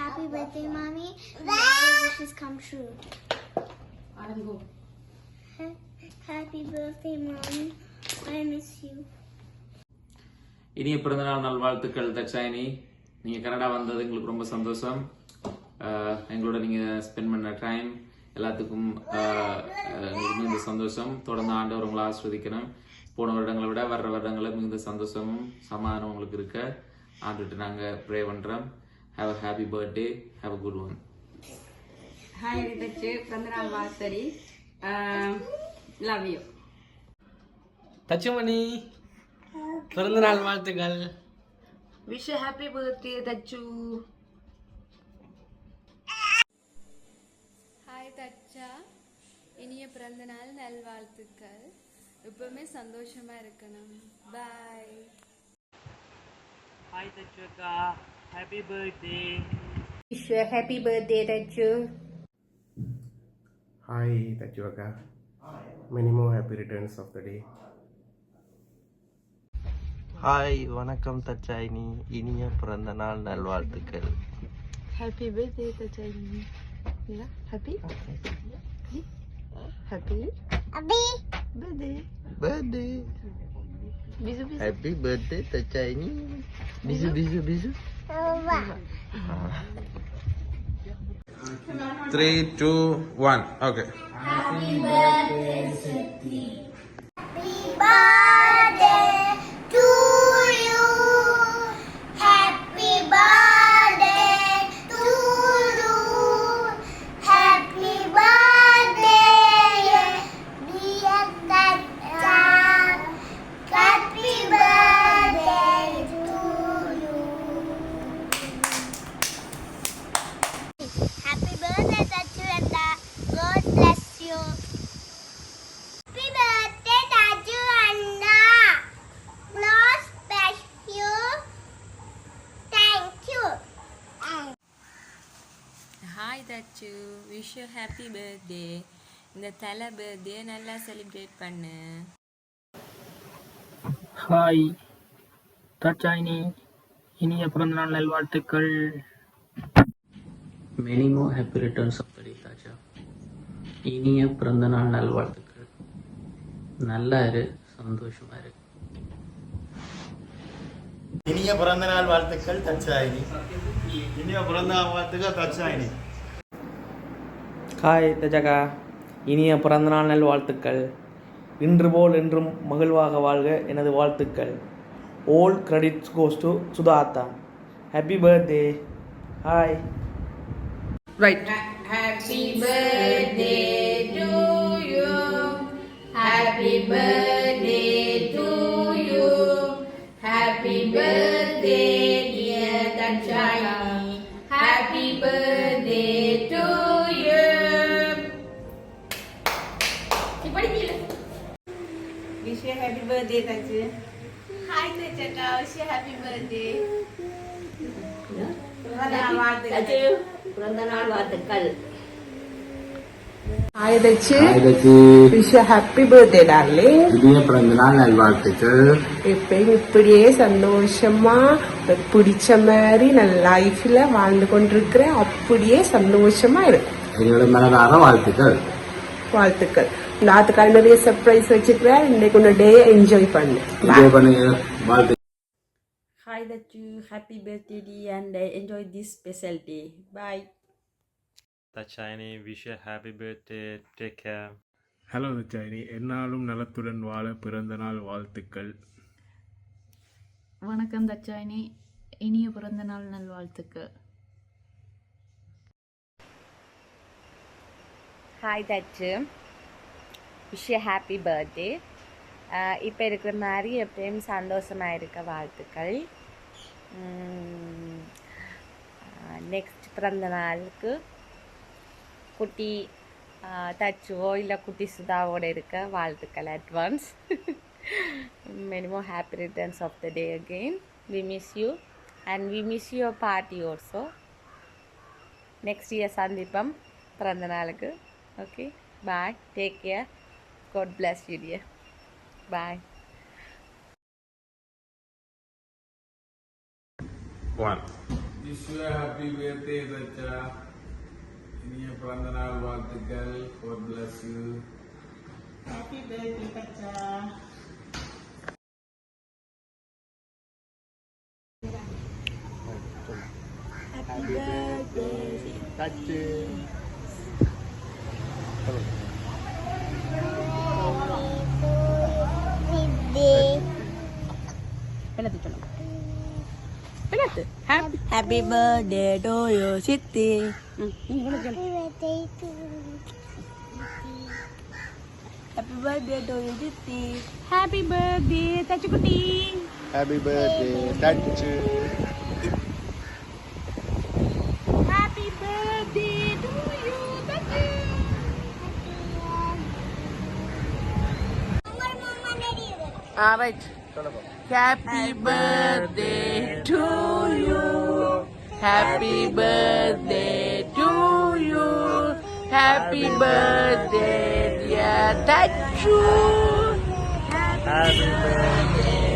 Happy birthday, mommy. May your wishes come true. Happy birthday, mommy. I miss you. இனிய பிறந்தநாள் நல்வாழ்த்துக்கள் தட்சாயினி. நீங்கள் Canada வந்தது எங்களுக்கு ரொம்ப சந்தோஷம். எங்களோட நீங்கள் ஸ்பெண்ட் பண்ண டைம் எல்லாத்துக்கும் எங்களுக்கு மிகுந்த சந்தோஷம். தொடர்ந்து ஆண்டவர் உங்களை ஆஸ்வதிக்கணும். போன வருடங்களை விட வர்ற வருடங்களில் மிகுந்த சந்தோஷமும் சமாதானம் உங்களுக்கு இருக்க ஆண்டுட்டு நாங்கள் ப்ரே பண்ணுறோம். Have a happy birthday. Have a good one. Hi Thachu, பிறந்தநாள் வாழ்த்தடி. Love you Thachumani. பிறந்தநாள் வாழ்த்துக்கள். Wish happy birthday Thachu. Hi Thacha, இனிய பிறந்தநாள் நல்வாழ்த்துக்கள். எப்பவுமே சந்தோஷமா இருக்கணும். பாய். ஹாய் தச்சு அக்கா, happy birthday. Wish happy birthday தச்சு. Hi Tachuvaka, many more happy returns of the day. Hi, வணக்கம் தச்சாயினி. இனிய பிறந்த நாள் நல்வாழ்த்துக்கள். Happy birthday Thachayini. Happy happy birthday. Birthday. பிசு பிசு. Happy birthday Thachayini. பிசு பிசு பிசு. 3, 2, 1. Okay. Happy birthday to you. Happy birthday to you. Happy birthday, dear Tata. Happy birthday to you. Happy birthday, Tachuvaka. God bless you. Happy birthday, Tachuvaka. Lord bless you. Thank you. Hi Thachu, wish you happy birthday. இந்த தலை birthday நல்லா celebrate பண்ணு. Hi Thachayini. இனிய பிறந்தநாள் நல்வாழ்த்துக்கள். Many more happy returns of the day Thacha. இனிய பிறந்தநாள் நல்வாழ்த்துக்கள். நல்லா இரு, சந்தோஷமா இரு. இனிய பிறந்தநாள் வாழ்த்துக்கள் தச்சாயினி. இனிய பிறந்தநாள் வாழ்த்துக்கள் தச்சாயினி. ஹாய் தஜகா. இனிய பிறந்தநாள் நல்வாழ்த்துக்கள். இன்று போல் என்றும் மகிழ்வாக வாழ்க எனது வாழ்த்துக்கள். all credits goes to Sudhatha. Happy birthday. Hi. Right. Happy birthday to you. Happy birthday to you. Happy birthday dear Thachayini. Happy birthday to you. படிக்கல. Wish happy birthday Thachu. Hi தச்சக்கா, விஷ் யூ ஹாப்பி பர்த்டே. பிறந்தநாள் வாழ்த்துக்கள். Hi Thachu. Wish happy birthday darling. இனிய பிறந்தநாள் நல்வாழ்த்துக்கள். எப்பயும் இப்படியே சந்தோஷமா பிடிச்ச மாதிரி நல்ல லைஃப்ல வாழ்ந்து கொண்டிருக்கிற, அப்படியே சந்தோஷமா இருக்கு. என்னோட மனதார வாழ்த்துக்கள். வாழ்த்துக்கள். நாத்துக்காக நிறைய சர்ப்ரைஸ் வச்சுக்கிறேன். இன்னைக்கு உன்ன டே என்ஜாய் பண்ணு. வாழ்த்து. Hi Dachu, happy birthday dear, and enjoy this special day. Bye. Thachayini, wish happy birthday. Take care. Hello Thachayini, என்னாலும் நலத்துடன் வாழ பிறந்த நாள் வாழ்த்துக்கள். வணக்கம் தச்சாயினி, இனிய பிறந்தநாள் நல்வாழ்த்துக்கள். Hi Thachu, wish happy birthday. இப்போ இருக்கிற மாதிரி எப்பயும் சந்தோஷமாக இருக்க வாழ்த்துக்கள். நெக்ஸ்ட் பிறந்த நாளுக்கு குட்டி தச்சுவோ இல்லை குட்டி சுதாவோடு இருக்க வாழ்த்துக்கள் advance. Many more happy returns of the day again. We miss you and we miss your party also. Next year சந்திப்போம் பிறந்த நாளுக்கு. Okay, bye, take care, God bless you dear. Bye. 1. Wish you a happy birthday, Tacha. இனிய பிறந்த நாள் வாழ்த்துக்கள். God bless you. Happy birthday, Tacha. Happy birthday, Tacha. என்னது சொல்லுங்க என்னது ஹாப்பி பர்த்டே டு யூ சித்தி ஹாப்பி பர்த்டே டு யூ சித்தி happy birthday தச்சுக்குட்டி Happy birthday, Tacha. Happy birthday to you Thachu right Happy birthday to you. Happy birthday to you. Happy birthday, dear Tachu. Happy birthday.